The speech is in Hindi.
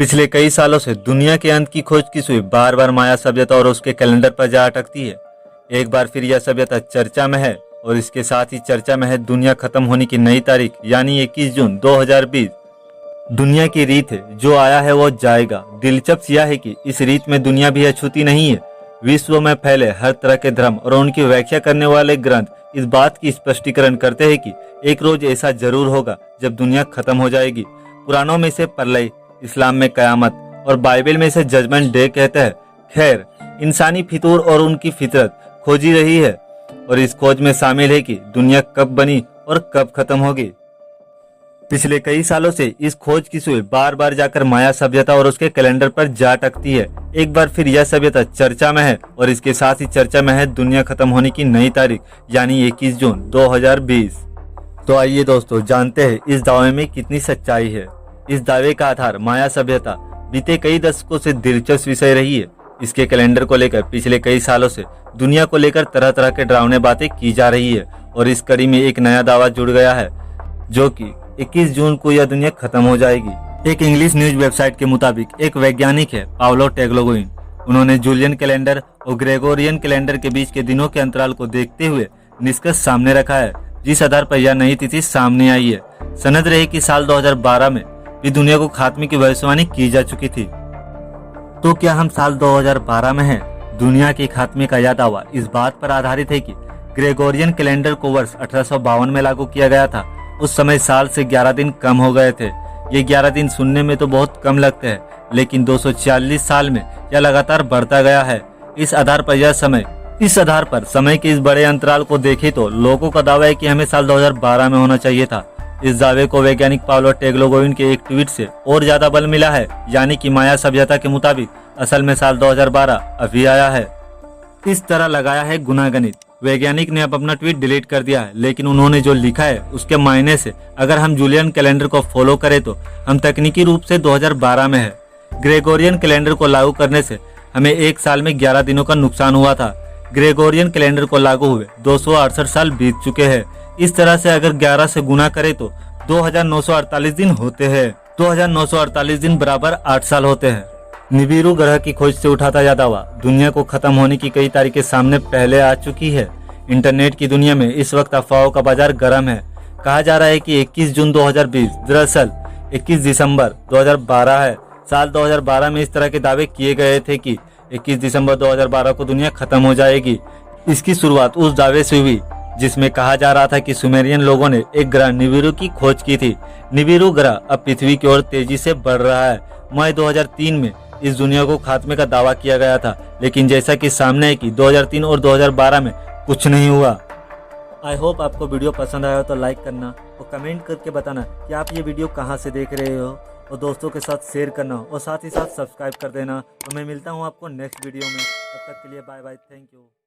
पिछले कई सालों से दुनिया के अंत की खोज की सुई बार बार माया सभ्यता और उसके कैलेंडर पर जा अटकती है। एक बार फिर यह सभ्यता चर्चा में है और इसके साथ ही चर्चा में है दुनिया खत्म होने की नई तारीख यानी 21 जून 2020। दुनिया की रीत है, जो आया है वो जाएगा। दिलचस्प यह है कि इस रीत में दुनिया भी अछूती नहीं है। विश्व में फैले हर तरह के धर्म और उनकी व्याख्या करने वाले ग्रंथ इस बात की स्पष्टीकरण करते हैं कि एक रोज ऐसा जरूर होगा जब दुनिया खत्म हो जाएगी। पुराणों में से प्रलय, इस्लाम में कयामत और बाइबल में से जजमेंट डे कहते हैं। खैर, इंसानी फितूर और उनकी फितरत खोजी रही है और इस खोज में शामिल है कि दुनिया कब बनी और कब खत्म होगी। पिछले कई सालों से इस खोज की सुई बार बार जाकर माया सभ्यता और उसके कैलेंडर पर जा अटकती है। एक बार फिर यह सभ्यता चर्चा में है और इसके साथ ही चर्चा में है दुनिया खत्म होने की नई तारीख यानी 21 जून 2020। तो आइए दोस्तों, जानते हैं इस दावे में कितनी सच्चाई है। इस दावे का आधार माया सभ्यता बीते कई दशकों से दिलचस्प विषय रही है। इसके कैलेंडर को लेकर पिछले कई सालों से दुनिया को लेकर तरह तरह के डरावने बातें की जा रही है और इस कड़ी में एक नया दावा जुड़ गया है जो कि 21 जून को यह दुनिया खत्म हो जाएगी। एक इंग्लिश न्यूज वेबसाइट के मुताबिक एक वैज्ञानिक है पाउलो टेग्लोगोइन। उन्होंने जूलियन कैलेंडर और ग्रेगोरियन कैलेंडर के बीच के दिनों के अंतराल को देखते हुए निष्कर्ष सामने रखा है, जिस आधार पर यह नई तिथि सामने आई है। सनद रहे कि साल 2012 में भी दुनिया को खात्मे की भविष्यवाणी की जा चुकी थी। तो क्या हम साल 2012 में हैं? दुनिया के खात्मे का यह दावा इस बात पर आधारित है कि ग्रेगोरियन कैलेंडर को वर्ष 1852 में लागू किया गया था। उस समय साल से 11 दिन कम हो गए थे। ये 11 दिन सुनने में तो बहुत कम लगते हैं, लेकिन 240 साल में यह लगातार बढ़ता गया है। इस आधार पर समय के इस बड़े अंतराल को देखें तो लोगों का दावा है कि हमें साल 2012 में होना चाहिए था। इस दावे को वैज्ञानिक पाउलो टेग्लोगोइन के एक ट्वीट से और ज्यादा बल मिला है, यानी कि माया सभ्यता के मुताबिक असल में साल 2012 अभी आया है। इस तरह लगाया है गुनागणित। वैज्ञानिक ने अब अपना ट्वीट डिलीट कर दिया है, लेकिन उन्होंने जो लिखा है उसके मायने से अगर हम जूलियन कैलेंडर को फॉलो करें तो हम तकनीकी रूप से 2012 में है। ग्रेगोरियन कैलेंडर को लागू करने से हमें एक साल में 11 दिनों का नुकसान हुआ था। ग्रेगोरियन कैलेंडर को लागू हुए 268 साल बीत चुके हैं। इस तरह से अगर 11 से गुना करें तो 2948 दिन होते हैं। 2948 दिन बराबर 8 साल होते हैं। निबिरू ग्रह की खोज से उठाता यह दावा दुनिया को खत्म होने की कई तारीखें सामने पहले आ चुकी है। इंटरनेट की दुनिया में इस वक्त अफवाहों का बाजार गर्म है। कहा जा रहा है कि 21 जून 2020 दरअसल 21 दिसंबर 2012 है। साल 2012 में इस तरह के दावे किए गए थे कि 21 दिसंबर 2012 को दुनिया खत्म हो जाएगी। इसकी शुरुआत उस दावे से हुई जिसमें कहा जा रहा था कि सुमेरियन लोगों ने एक ग्रह निबिरू की खोज की थी। निबिरू ग्रह अब पृथ्वी की ओर तेजी से बढ़ रहा है। मई 2003 में इस दुनिया को खात्मे का दावा किया गया था, लेकिन जैसा कि सामने है कि 2003 और 2012 में कुछ नहीं हुआ। आई होप आपको वीडियो पसंद आया हो तो लाइक करना और कमेंट करके बताना कि आप ये वीडियो कहाँ से देख रहे हो और दोस्तों के साथ शेयर करना और साथ ही साथ सब्सक्राइब कर देना। तो मैं मिलता हूँ आपको नेक्स्ट वीडियो में। तब तक के लिए बाय बाय, थैंक यू।